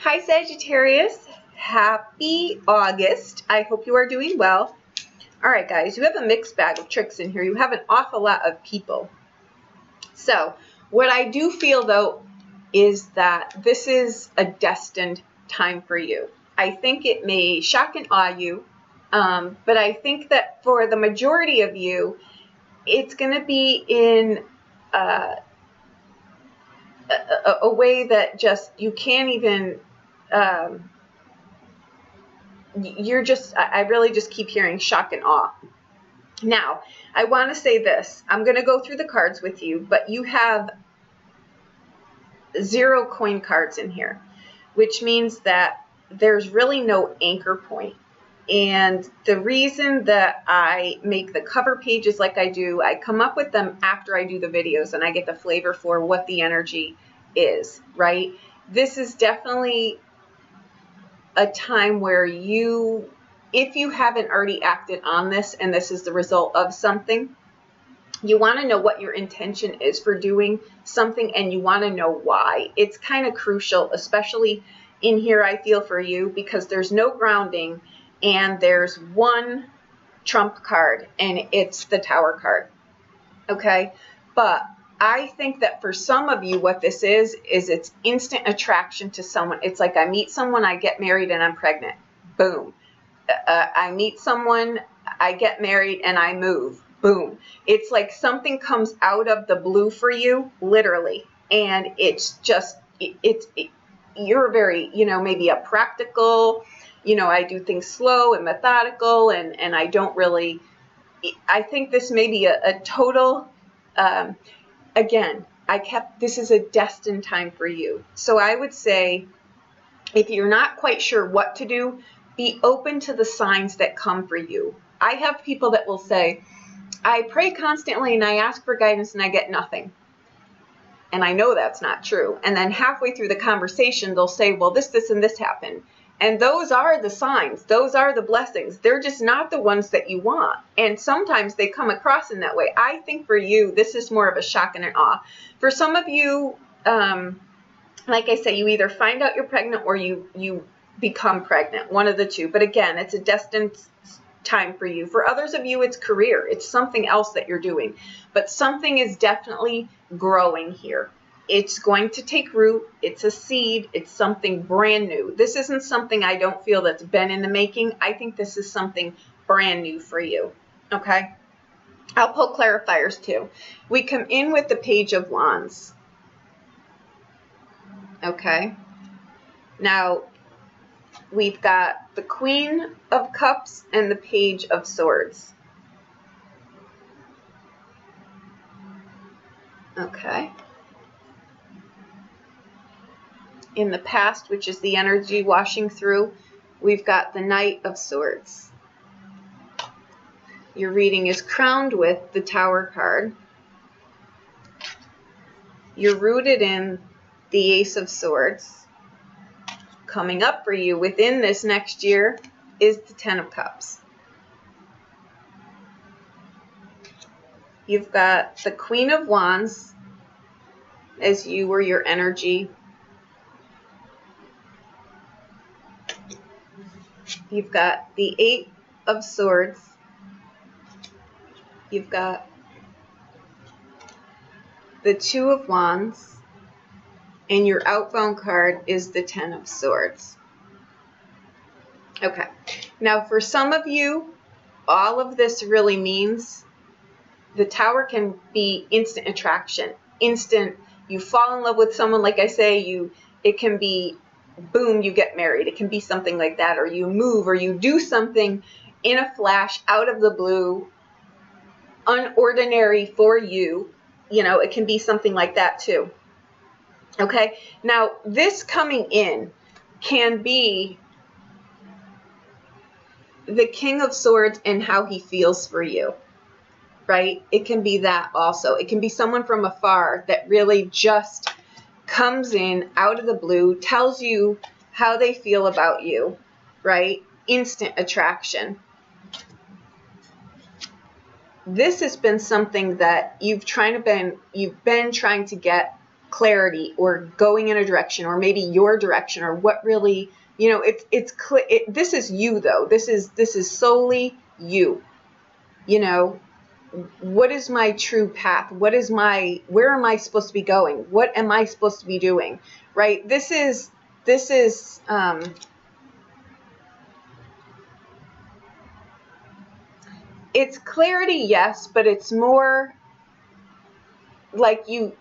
Hi Sagittarius, happy August. I hope you are doing well. All right guys, you have a mixed bag of tricks in here. You have an awful lot of people. So what I do feel though is that this is a destined time for you. I think it may shock and awe you, but I think that for the majority of you, it's going to be in a way that just you can't even I really just keep hearing shock and awe. Now, I want to say this. I'm going to go through the cards with you, but you have 0 coin cards in here, which means that there's really no anchor point. And the reason that I make the cover pages like I do, I come up with them after I do the videos and I get the flavor for what the energy is, right? This is definitely a time where you, if you haven't already acted on this and this is the result of something, you want to know what your intention is for doing something and you want to know why. It's kind of crucial, especially in here, I feel, for you, because there's no grounding and there's one trump card and it's the Tower card. Okay, but I think that for some of you, what this is it's instant attraction to someone. It's like I meet someone, I get married, and I'm pregnant. Boom. I meet someone, I get married, and I move. Boom. It's like something comes out of the blue for you, literally. And it's just, you're very, maybe a practical, I do things slow and methodical, and I don't really, I think this may be a total, again, this is a destined time for you. So I would say, if you're not quite sure what to do, be open to the signs that come for you. I have people that will say, I pray constantly and I ask for guidance and I get nothing. And I know that's not true. And then halfway through the conversation, they'll say, well, this, and this happened. And those are the signs. Those are the blessings. They're just not the ones that you want. And sometimes they come across in that way. I think for you, this is more of a shock and an awe. For some of you, like I say, you either find out you're pregnant or you become pregnant, one of the two. But again, it's a destined time for you. For others of you, it's career. It's something else that you're doing. But something is definitely growing here. It's going to take root. It's a seed. It's something brand new. This isn't something I don't feel that's been in the making. I think this is something brand new for you. Okay? I'll pull clarifiers too. We come in with the Page of Wands. Okay? Now, we've got the Queen of Cups and the Page of Swords. Okay? In the past, which is the energy washing through, we've got the Knight of Swords. Your reading is crowned with the Tower card. You're rooted in the Ace of Swords. Coming up for you within this next year is the Ten of Cups. You've got the Queen of Wands as you or your energy. You've got the Eight of Swords. You've got the Two of Wands. And your outbound card is the Ten of Swords. Okay. Now, for some of you, all of this really means the Tower can be instant attraction. Instant, you fall in love with someone, like I say, it can be boom, you get married. It can be something like that, or you move, or you do something in a flash, out of the blue, unordinary for you. It can be something like that too. Okay, now this coming in can be the King of Swords and how he feels for you, right? It can be that also. It can be someone from afar that really just comes in out of the blue, tells you how they feel about you, right? Instant attraction. This has been something that you've been trying to get clarity or going in a direction, or maybe your direction, or what really, you know, this is you though. This is solely you. You know, what is my true path? Where am I supposed to be going? What am I supposed to be doing? Right? This is it's clarity, yes, but it's more like you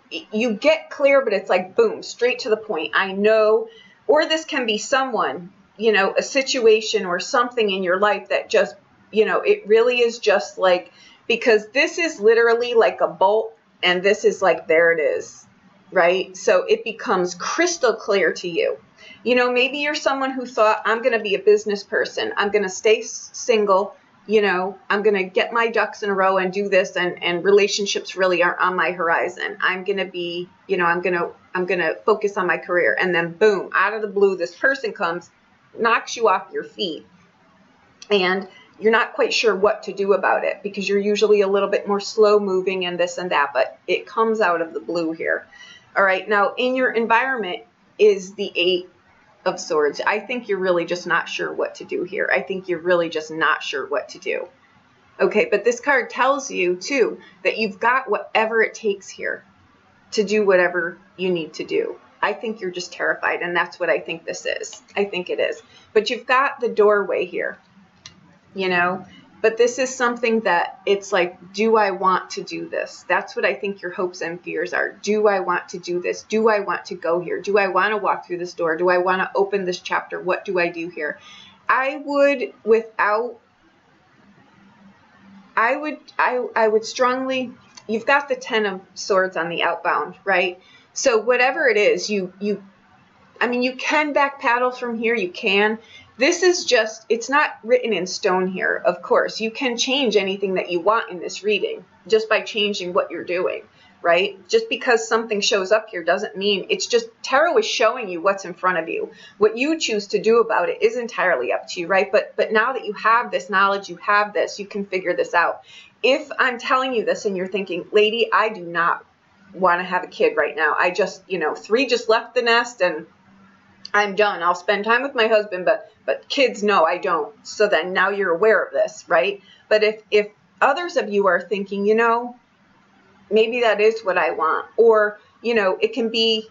get clear, but it's like, boom, straight to the point. I know. Or this can be someone, you know, a situation or something in your life that just, you know, it really is just like, because this is literally like a bolt, and this is like, there it is, right? So it becomes crystal clear to you. You know, maybe you're someone who thought, I'm going to be a business person, I'm going to stay single, you know, I'm going to get my ducks in a row and do this, and relationships really aren't on my horizon. I'm going to be, you know, I'm going to focus on my career. And then boom, out of the blue, this person comes, knocks you off your feet, and you're not quite sure what to do about it, because you're usually a little bit more slow moving and this and that, but it comes out of the blue here. All right. Now in your environment is the 8 of Swords. I think you're really just not sure what to do here. I think you're really just not sure what to do. Okay, but this card tells you too that you've got whatever it takes here to do whatever you need to do. I think you're just terrified, and that's what I think this is. I think it is. But you've got the doorway here, you know, but this is something that it's like, do I want to do this? That's what I think your hopes and fears are. Do I want to do this? Do I want to go here? Do I want to walk through this door? Do I want to open this chapter? What do I do here? I would strongly, you've got the 10 of Swords on the outbound, right? So whatever it is, I mean, you can back paddle from here, you can. This is just, it's not written in stone here, of course. You can change anything that you want in this reading just by changing what you're doing, right? Just because something shows up here doesn't mean, it's just, tarot is showing you what's in front of you. What you choose to do about it is entirely up to you, right? But now that you have this knowledge, you have this, you can figure this out. If I'm telling you this and you're thinking, lady, I do not want to have a kid right now. I just, you know, 3 just left the nest and I'm done. I'll spend time with my husband, but kids, no, I don't. So then now you're aware of this, right? But if others of you are thinking, you know, maybe that is what I want, or, you know, it can be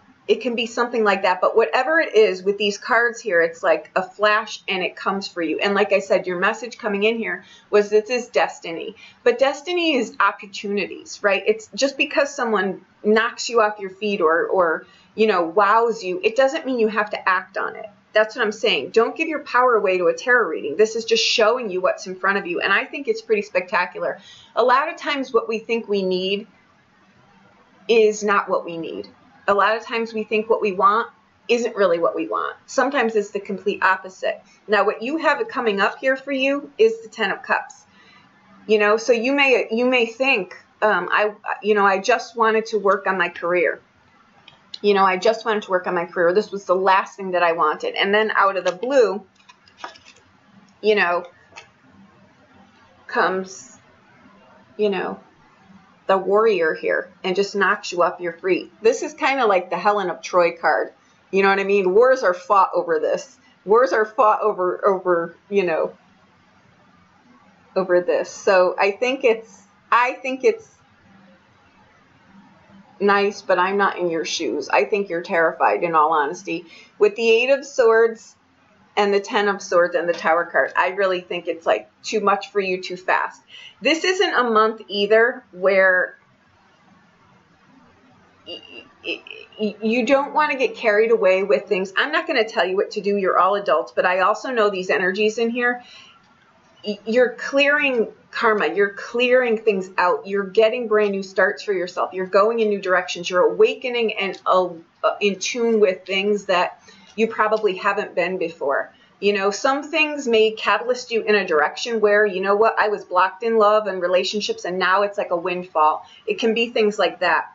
something like that. But whatever it is with these cards here, it's like a flash and it comes for you. And like I said, your message coming in here was, this is destiny. But destiny is opportunities, right? It's just because someone knocks you off your feet or you know, wows you, it doesn't mean you have to act on it. That's what I'm saying. Don't give your power away to a tarot reading. This is just showing you what's in front of you. And I think it's pretty spectacular. A lot of times what we think we need is not what we need. A lot of times we think what we want isn't really what we want. Sometimes it's the complete opposite. Now, what you have coming up here for you is the 10 of Cups. You know, so you may think, I just wanted to work on my career. You know, I just wanted to work on my career. This was the last thing that I wanted. And then out of the blue, you know, comes, you know, the warrior here and just knocks you off your feet. This is kind of like the Helen of Troy card. You know what I mean? Wars are fought over this. Wars are fought over, you know, over this. So I think it's nice, but I'm not in your shoes. I think you're terrified, in all honesty. With the 8 of Swords and the 10 of Swords and the Tower card, I really think it's like too much for you too fast. This isn't a month either where you don't want to get carried away with things. I'm not going to tell you what to do. You're all adults, but I also know these energies in here. You're clearing karma. You're clearing things out. You're getting brand new starts for yourself. You're going in new directions. You're awakening and in tune with things that you probably haven't been before. You know, some things may catalyst you in a direction where, you know what, I was blocked in love and relationships, and now it's like a windfall. It can be things like that.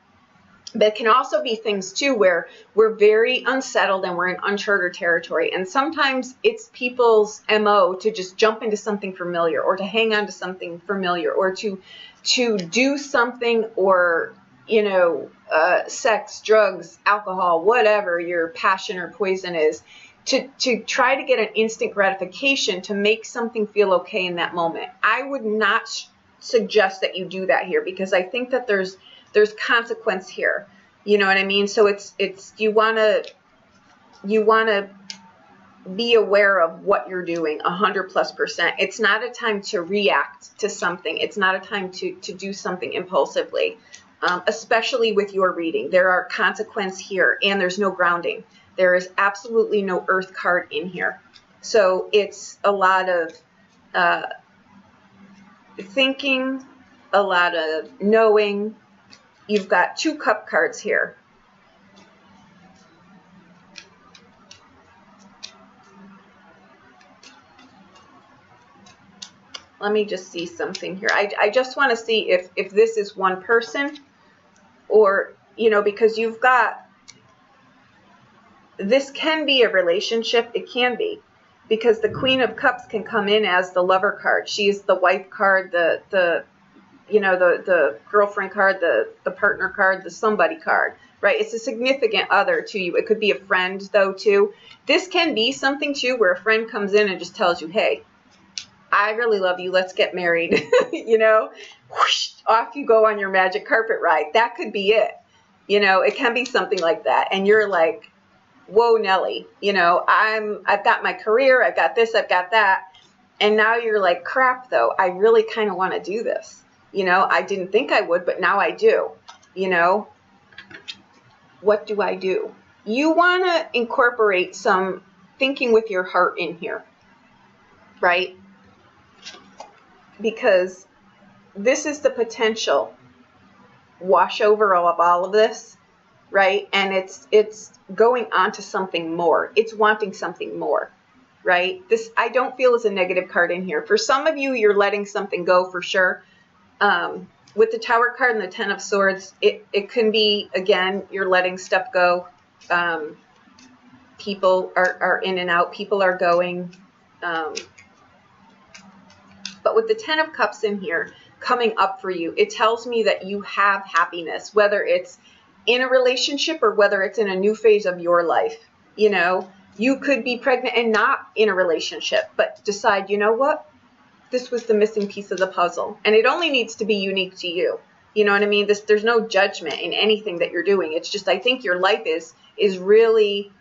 But it can also be things, too, where we're very unsettled and we're in uncharted territory. And sometimes it's people's MO to just jump into something familiar, or to hang on to something familiar, or to do something, or, you know, sex, drugs, alcohol, whatever your passion or poison is, to try to get an instant gratification to make something feel okay in that moment. I would not suggest that you do that here, because I think that there's consequence here. You know what I mean? So it's you want to be aware of what you're doing 100+%. It's not a time to react to something. It's not a time to do something impulsively, especially with your reading. There are consequences here, and there's no grounding. There is absolutely no earth card in here. So it's a lot of thinking, a lot of knowing. You've got 2 cup cards here. Let me just see something here. I just want to see if this is one person, or, you know, because you've got, this can be a relationship. It can be, because the Queen of Cups can come in as the lover card. She is the wife card, the you know, the girlfriend card, the partner card, the somebody card, right? It's a significant other to you. It could be a friend, though, too. This can be something, too, where a friend comes in and just tells you, hey, I really love you. Let's get married. You know, whoosh, off you go on your magic carpet ride. That could be it. You know, it can be something like that. And you're like, whoa, Nelly, you know, I've got my career. I've got this, I've got that. And now you're like, crap, though. I really kind of want to do this. You know, I didn't think I would, but now I do. You know, what do I do? You want to incorporate some thinking with your heart in here, right? Because this is the potential washover of all of this, right? And it's going on to something more. It's wanting something more, right? This, I don't feel, is a negative card in here. For some of you, you're letting something go for sure. With the Tower card and the 10 of Swords, it can be, again, you're letting stuff go. People are in and out. People are going. But with the 10 of Cups in here coming up for you, it tells me that you have happiness, whether it's in a relationship or whether it's in a new phase of your life. You know, you could be pregnant and not in a relationship, but decide, you know what? This was the missing piece of the puzzle. And it only needs to be unique to you. You know what I mean? There's no judgment in anything that you're doing. It's just, I think your life is really,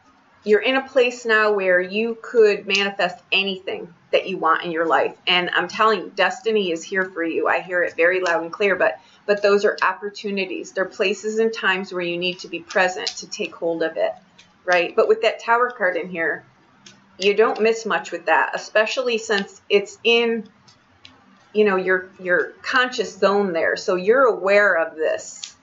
you're in a place now where you could manifest anything that you want in your life. And I'm telling you, destiny is here for you. I hear it very loud and clear, but those are opportunities. They're places and times where you need to be present to take hold of it, right? But with that Tower card in here, you don't miss much with that, especially since it's in, you know, your conscious zone there. So you're aware of this.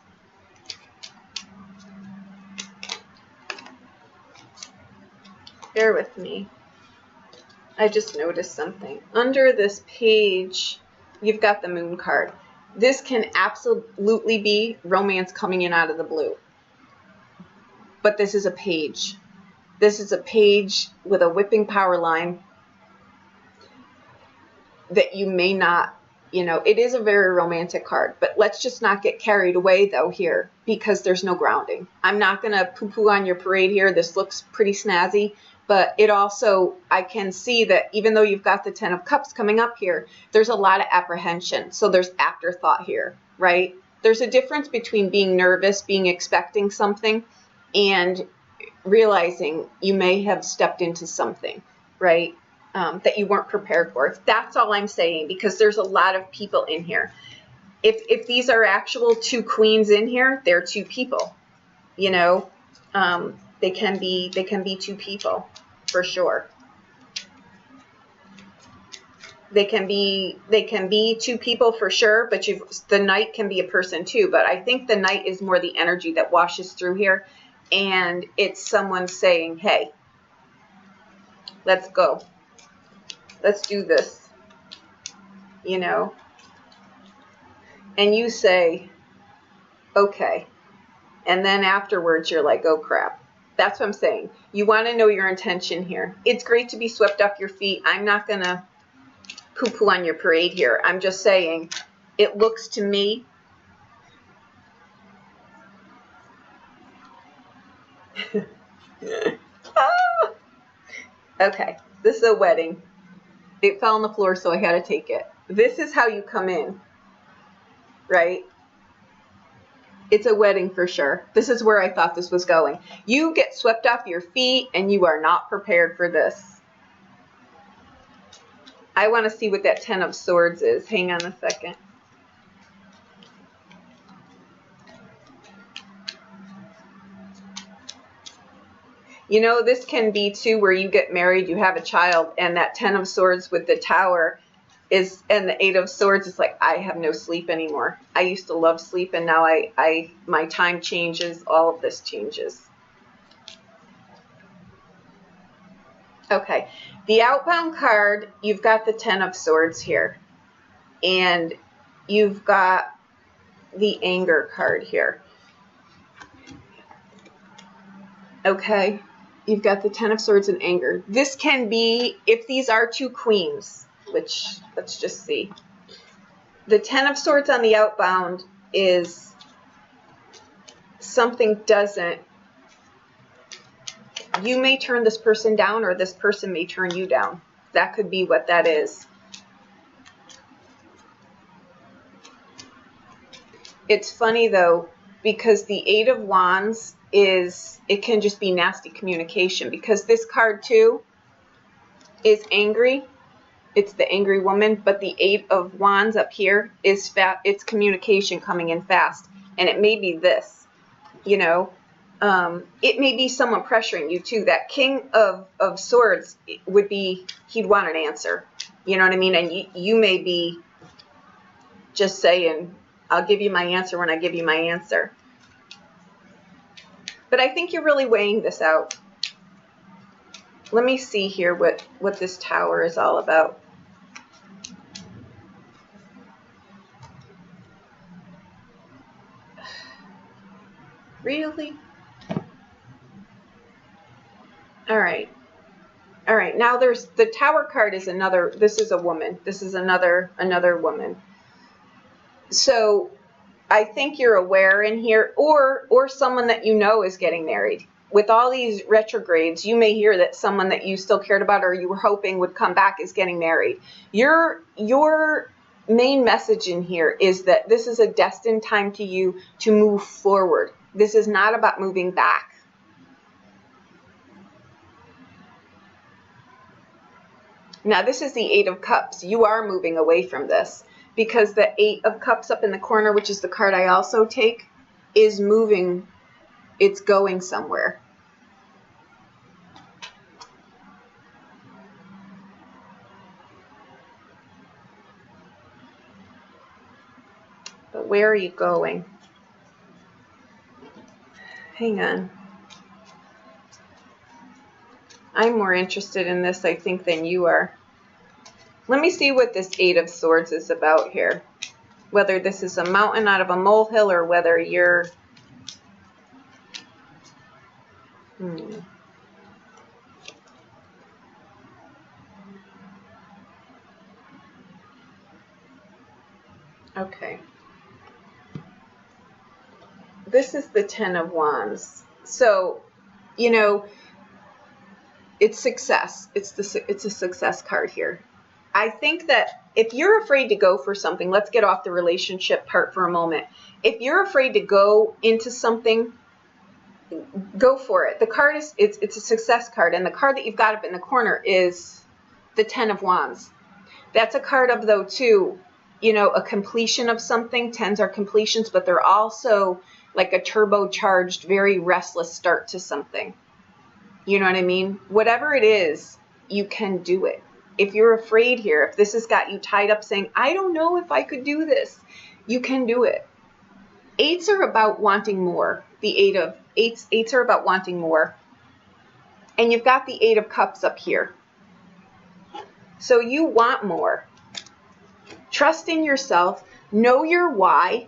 Bear with me. I just noticed something. Under this page, you've got the Moon card. This can absolutely be romance coming in out of the blue. But this is a page. This is a page with a whipping power line that you may not, you know, it is a very romantic card, but let's just not get carried away though here, because there's no grounding. I'm not going to poo-poo on your parade here. This looks pretty snazzy, but it also, I can see that even though you've got the 10 of Cups coming up here, there's a lot of apprehension. So there's afterthought here, right? There's a difference between being nervous, being expecting something, and realizing you may have stepped into something, right? That you weren't prepared for. That's all I'm saying, because there's a lot of people in here. If these are actual 2 queens in here, they're 2 people. You know, they can be 2 people for sure. They can be 2 people for sure, but the Knight can be a person too. But I think the Knight is more the energy that washes through here, and it's someone saying, "Hey, let's go. Let's do this," you know, and you say, okay, and then afterwards you're like, oh crap. That's what I'm saying. You want to know your intention here. It's great to be swept off your feet. I'm not going to poo-poo on your parade here. I'm just saying, it looks to me Ah! Okay, this is a wedding. It fell on the floor, so I had to take it. This is how you come in, right? It's a wedding for sure. This is where I thought this was going. You get swept off your feet and you are not prepared for this. I want to see what that 10 of Swords is. Hang on a second. You know, this can be too where you get married, you have a child, and that 10 of Swords with the Tower is, and the 8 of Swords is like, I have no sleep anymore. I used to love sleep, and now my time changes. All of this changes. Okay, the outbound card, you've got the 10 of Swords here, and you've got the anger card here. Okay, you've got the 10 of Swords and anger. This can be, if these are two queens, which, let's just see. The 10 of Swords on the outbound is something doesn't, you may turn this person down or this person may turn you down. That could be what that is. It's funny though, because the 8 of Wands is, it can just be nasty communication, because this card too is angry. It's the angry woman, but the 8 of Wands up here is it's communication coming in fast, and it may be this, you know, it may be someone pressuring you too. That King of Swords would be, he'd want an answer, you know what I mean, and you may be just saying, I'll give you my answer when I give you my answer. But I think you're really weighing this out. Let me see here what this Tower is all about. Really? All right. All right. Now there's the Tower card is another, this is a woman. This is another woman. So I think you're aware in here, or someone that you know is getting married. With all these retrogrades, you may hear that someone that you still cared about or you were hoping would come back is getting married. Your main message in here is that this is a destined time to you to move forward. This is not about moving back. Now this is the 8 of Cups. You are moving away from this, because the 8 of Cups up in the corner, which is the card I also take, is moving. It's going somewhere. But where are you going? Hang on. I'm more interested in this, I think, than you are. Let me see what this 8 of Swords is about here. Whether this is a mountain out of a molehill or whether you're... Okay. This is the 10 of Wands. So, you know, it's success. It's a success card here. I think that if you're afraid to go for something, let's get off the relationship part for a moment. If you're afraid to go into something, go for it. The card is, it's a success card, and the card that you've got up in the corner is the 10 of Wands. That's a card of, though, too, you know, a completion of something. 10s are completions, but they're also like a turbocharged, very restless start to something. You know what I mean? Whatever it is, you can do it. If you're afraid here, if this has got you tied up saying, I don't know if I could do this, you can do it. 8s are about wanting more. The 8s are about wanting more. And you've got the 8 of Cups up here. So you want more. Trust in yourself. Know your why.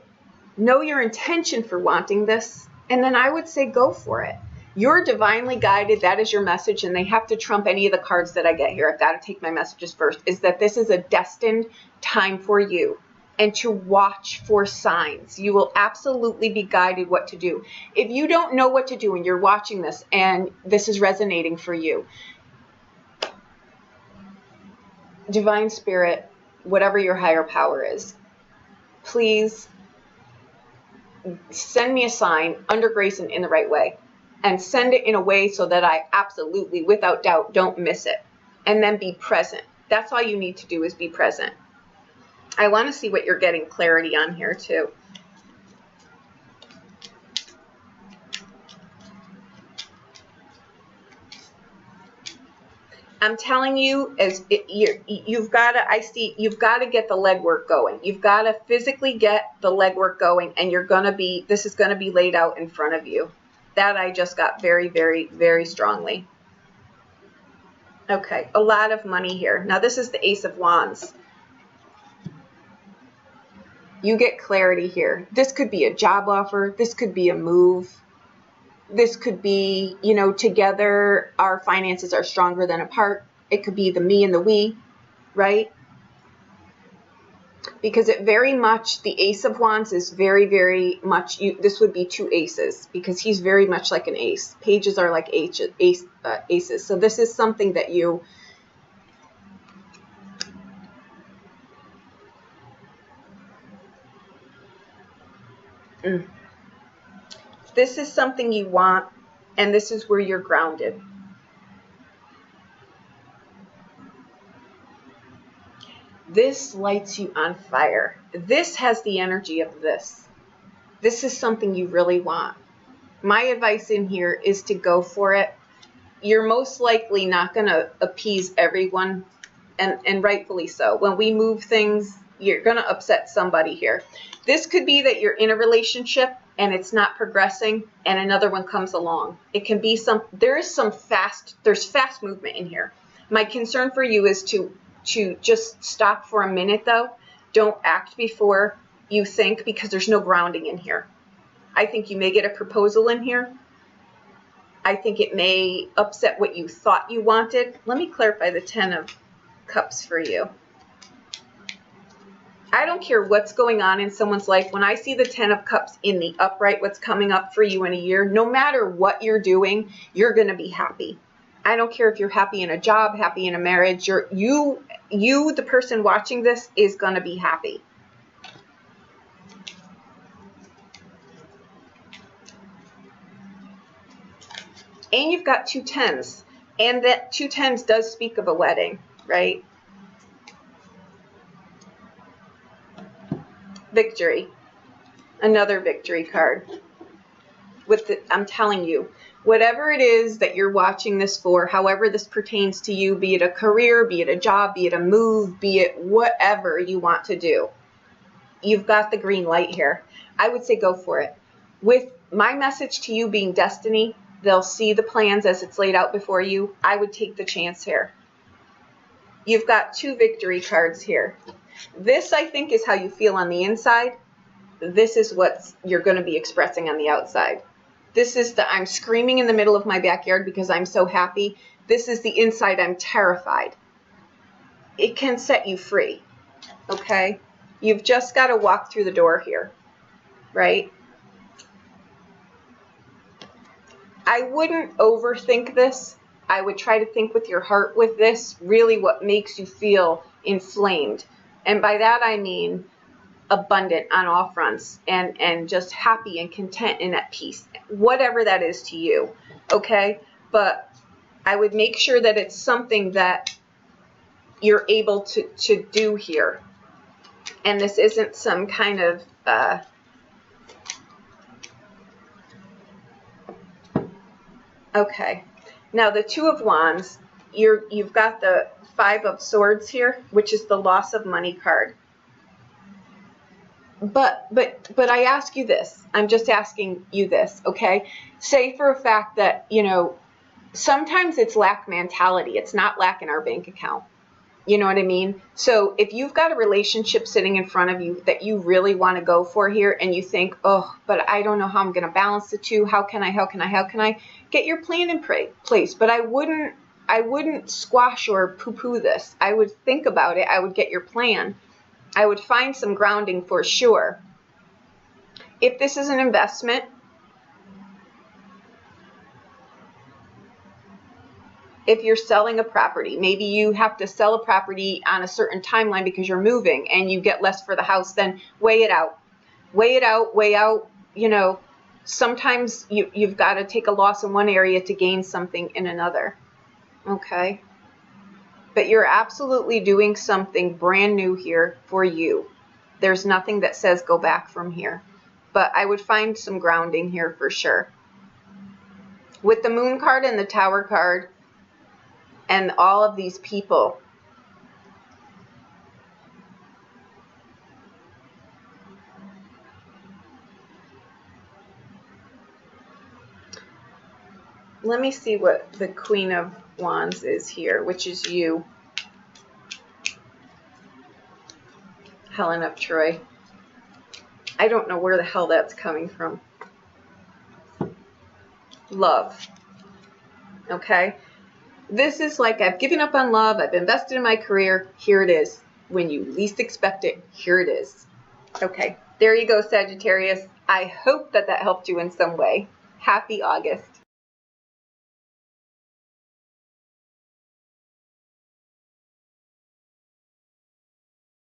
Know your intention for wanting this. And then I would say go for it. You're divinely guided. That is your message, and they have to trump any of the cards that I get here. I've got to take my messages first, is that this is a destined time for you. and to watch for signs. You will absolutely be guided what to do. If you don't know what to do and you're watching this and this is resonating for you, Divine Spirit, whatever your higher power is, please send me a sign under grace and in the right way, and send it in a way so that I absolutely, without doubt, don't miss it. And then be present. That's all you need to do, is be present. I want to see what you're getting clarity on here too. I'm telling you, you've got to, I see, you've got to get the legwork going. You've got to physically get the legwork going, and you're going to be, this is going to be laid out in front of you. That I just got very, very, very strongly. Okay, a lot of money here. Now this is the Ace of Wands. You get clarity here. This could be a job offer. This could be a move. This could be, you know, together our finances are stronger than apart. It could be the me and the we, right? Because it very much, the Ace of Wands is very, very much, this would be two aces, because he's very much like an ace. Pages are like aces. So this is something that you, this is something you want, and this is where you're grounded. This lights you on fire. This has the energy of this. This is something you really want. My advice in here is to go for it. You're most likely not going to appease everyone, and rightfully so. When we move things, you're going to upset somebody here. This could be that you're in a relationship and it's not progressing, and another one comes along. It can be there's fast movement in here. My concern for you is to just stop for a minute though. Don't act before you think, because there's no grounding in here. I think you may get a proposal in here. I think it may upset what you thought you wanted. Let me clarify the 10 of Cups for you. I don't care what's going on in someone's life. When I see the 10 of Cups in the upright, what's coming up for you in a year, no matter what you're doing, you're going to be happy. I don't care if you're happy in a job, happy in a marriage. You, the person watching this, is going to be happy. And you've got 2 10s. And that 2 10s does speak of a wedding, right? Victory. Another victory card. I'm telling you, whatever it is that you're watching this for, however this pertains to you, be it a career, be it a job, be it a move, be it whatever you want to do, you've got the green light here. I would say go for it. With my message to you being destiny, they'll see the plans as it's laid out before you. I would take the chance here. You've got 2 victory cards here. This, I think, is how you feel on the inside. This is what you're going to be expressing on the outside. This is the I'm screaming in the middle of my backyard because I'm so happy. This is the inside, I'm terrified. It can set you free, okay? You've just got to walk through the door here, right? I wouldn't overthink this. I would try to think with your heart with this, really what makes you feel inflamed. And by that I mean abundant on all fronts, and just happy and content and at peace, whatever that is to you, okay? But I would make sure that it's something that you're able to do here. And this isn't some kind of okay. Now the 2 of Wands, you've got the 5 of Swords here, which is the loss of money card. But I ask you this. I'm just asking you this, okay? Say for a fact that, you know, sometimes it's lack mentality. It's not lack in our bank account. You know what I mean? So if you've got a relationship sitting in front of you that you really want to go for here, and you think, oh, but I don't know how I'm going to balance the 2. How can I? Get your plan in place. But I wouldn't squash or poo-poo this. I would think about it. I would get your plan. I would find some grounding for sure. If this is an investment, if you're selling a property, maybe you have to sell a property on a certain timeline because you're moving and you get less for the house, then weigh it out. Weigh it out, weigh out, you know, sometimes you've got to take a loss in one area to gain something in another. Okay? But you're absolutely doing something brand new here for you. There's nothing that says go back from here. But I would find some grounding here for sure. With the Moon card and the Tower card and all of these people, let me see what the Queen of Wands is here, which is you. Helen of Troy. I don't know where the hell that's coming from. Love. Okay? This is like, I've given up on love. I've invested in my career. Here it is. When you least expect it, here it is. Okay. There you go, Sagittarius. I hope that that helped you in some way. Happy August.